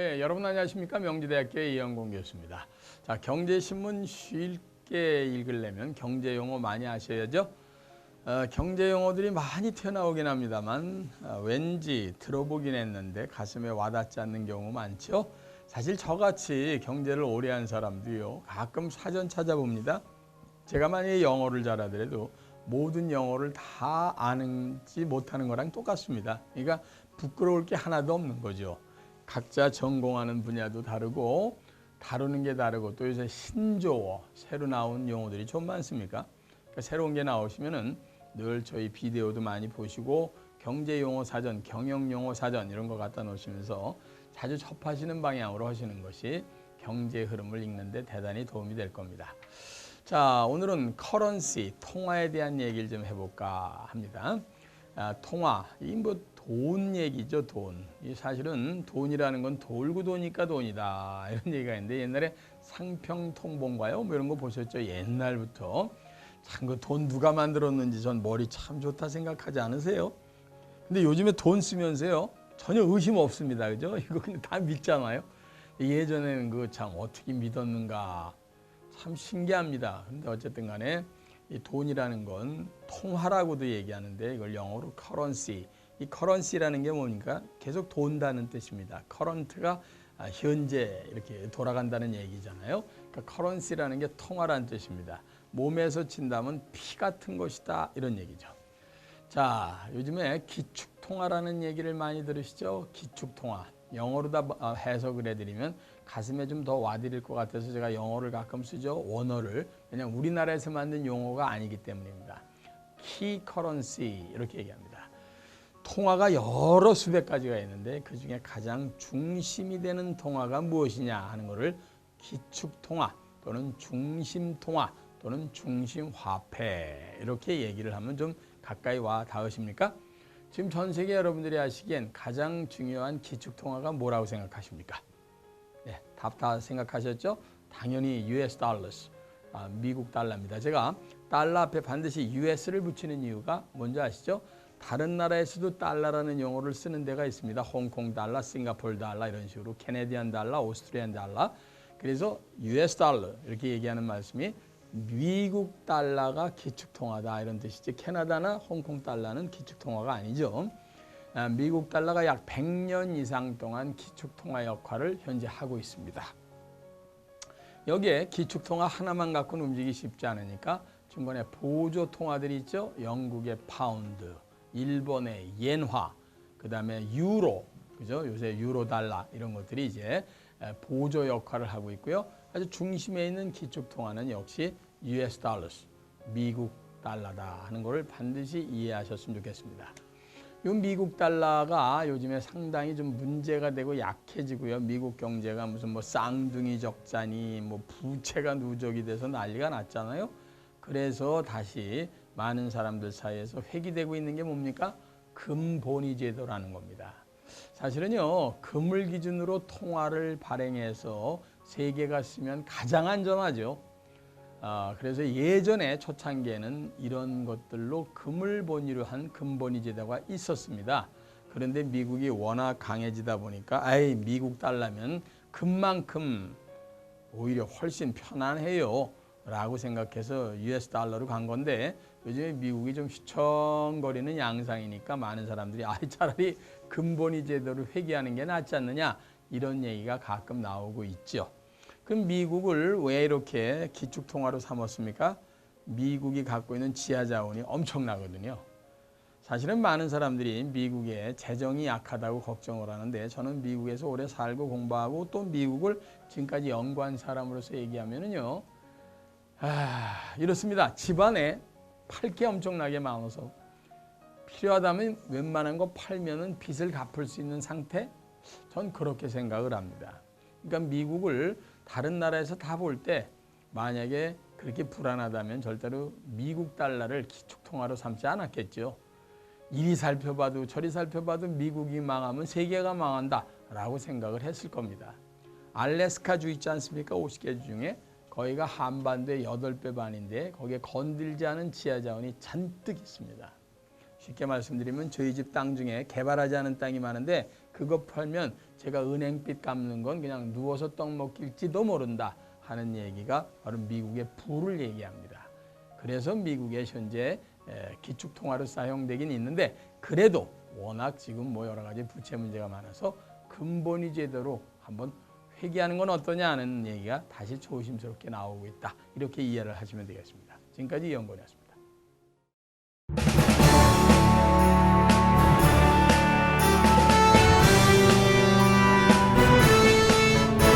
네, 여러분 안녕하십니까? 명지대학교의 이영공 교수입니다. 자, 경제신문 쉽게 읽으려면 경제용어 많이 아셔야죠. 경제용어들이 많이 튀어나오긴 합니다만 왠지 들어보긴 했는데 가슴에 와닿지 않는 경우 많죠. 사실 저같이 경제를 오래 한 사람도요, 가끔 사전 찾아봅니다. 제가 만약에 영어를 잘하더라도 모든 영어를 다 아는지 못하는 거랑 똑같습니다. 그러니까 부끄러울 게 하나도 없는 거죠. 각자 전공하는 분야도 다르고 다루는 게 다르고 또 요새 신조어, 새로 나온 용어들이 좀 많습니까? 그러니까 새로운 게 나오시면은 늘 저희 비디오도 많이 보시고 경제용어 사전, 경영용어 사전 이런 거 갖다 놓으시면서 자주 접하시는 방향으로 하시는 것이 경제 흐름을 읽는 데 대단히 도움이 될 겁니다. 자, 오늘은 커런시, 통화에 대한 얘기를 좀 해볼까 합니다. 통화, 이 뭐 돈 얘기죠, 돈. 이 사실은 돈이라는 건 돌고 도니까 돈이다 이런 얘기가 있는데 옛날에 상평통봉과요, 뭐 이런 거 보셨죠? 옛날부터 참 그 돈 누가 만들었는지 전 머리 참 좋다 생각하지 않으세요? 근데 요즘에 돈 쓰면서요 전혀 의심 없습니다, 그죠? 이거 그냥 다 믿잖아요. 예전에는 그 참 어떻게 믿었는가 참 신기합니다. 근데 어쨌든 간에 이 돈이라는 건 통화라고도 얘기하는데 이걸 영어로 커런시. 이 커런시라는 게 뭡니까? 계속 돈다는 뜻입니다. 커런트가 현재 이렇게 돌아간다는 얘기잖아요. 그러니까 커런시라는 게 통화라는 뜻입니다. 몸에서 친다면 피 같은 것이다 이런 얘기죠. 자, 요즘에 기축통화라는 얘기를 많이 들으시죠? 기축통화. 영어로 다 해석을 해드리면 가슴에 좀 더 와닿을 것 같아서 제가 영어를 가끔 쓰죠. 원어를. 왜냐하면 우리나라에서 만든 용어가 아니기 때문입니다. 키 커런시 이렇게 얘기합니다. 통화가 여러 수백 가지가 있는데 그중에 가장 중심이 되는 통화가 무엇이냐 하는 것을 기축통화 또는 중심통화 또는 중심화폐 이렇게 얘기를 하면 좀 가까이 와 닿으십니까? 지금 전 세계 여러분들이 아시기엔 가장 중요한 기축통화가 뭐라고 생각하십니까? 네, 답 다 생각하셨죠? 당연히 US 달러스, 미국 달러입니다. 제가 달러 앞에 반드시 US를 붙이는 이유가 뭔지 아시죠? 다른 나라에서도 달러라는 용어를 쓰는 데가 있습니다. 홍콩 달러, 싱가포르 달러 이런 식으로 캐네디안 달러, 오스트리안 달러. 그래서 US 달러 이렇게 얘기하는 말씀이 미국 달러가 기축통화다 이런 뜻이지 캐나다나 홍콩 달러는 기축통화가 아니죠. 미국 달러가 약 100년 이상 동안 기축통화 역할을 현재 하고 있습니다. 여기에 기축통화 하나만 갖고는 움직이기 쉽지 않으니까 중간에 보조통화들이 있죠. 영국의 파운드, 일본의 엔화, 그 다음에 유로, 그죠? 요새 유로 달러 이런 것들이 이제 보조 역할을 하고 있고요. 아주 중심에 있는 기축통화는 역시 US 달러스, 미국 달러다 하는 것을 반드시 이해하셨으면 좋겠습니다. 이 미국 달러가 요즘에 상당히 좀 문제가 되고 약해지고요. 미국 경제가 무슨 뭐 쌍둥이 적자니 뭐 부채가 누적이 돼서 난리가 났잖아요. 그래서 다시 많은 사람들 사이에서 회귀되고 있는 게 뭡니까? 금본위 제도라는 겁니다. 사실은요, 금을 기준으로 통화를 발행해서 세계가 쓰면 가장 안전하죠. 그래서 예전에 초창기에는 이런 것들로 금을 본위로 한 금본위 제도가 있었습니다. 그런데 미국이 워낙 강해지다 보니까 미국 달러면 금만큼 오히려 훨씬 편안해요 라고 생각해서 US 달러로 간 건데 요즘에 미국이 좀 휘청거리는 양상이니까 많은 사람들이 차라리 금본위 제도를 회귀하는 게 낫지 않느냐 이런 얘기가 가끔 나오고 있죠. 그럼 미국을 왜 이렇게 기축통화로 삼았습니까? 미국이 갖고 있는 지하자원이 엄청나거든요. 사실은 많은 사람들이 미국의 재정이 약하다고 걱정을 하는데 저는 미국에서 오래 살고 공부하고 또 미국을 지금까지 연구한 사람으로서 얘기하면요. 이렇습니다. 집안에 팔 게 엄청나게 많아서 필요하다면 웬만한 거 팔면은 빚을 갚을 수 있는 상태? 전 그렇게 생각을 합니다. 그러니까 미국을 다른 나라에서 다 볼 때 만약에 그렇게 불안하다면 절대로 미국 달러를 기축통화로 삼지 않았겠죠. 이리 살펴봐도 저리 살펴봐도 미국이 망하면 세계가 망한다 라고 생각을 했을 겁니다. 알래스카주 있지 않습니까? 50개 중에 거기가 한반도의 8배 반인데 거기에 건들지 않은 지하자원이 잔뜩 있습니다. 쉽게 말씀드리면 저희 집 땅 중에 개발하지 않은 땅이 많은데 그 그거 팔면 제가 은행빚 갚는 건 그냥 누워서 떡 먹길지도 모른다 하는 얘기가 바로 미국의 부를 얘기합니다. 그래서 미국에 현재 기축통화로 사용되긴 있는데 그래도 워낙 지금 뭐 여러 가지 부채 문제가 많아서 근본위 제도로 한번 회귀하는 건 어떠냐 하는 얘기가 다시 조심스럽게 나오고 있다. 이렇게 이해를 하시면 되겠습니다. 지금까지 이영권이었습니다.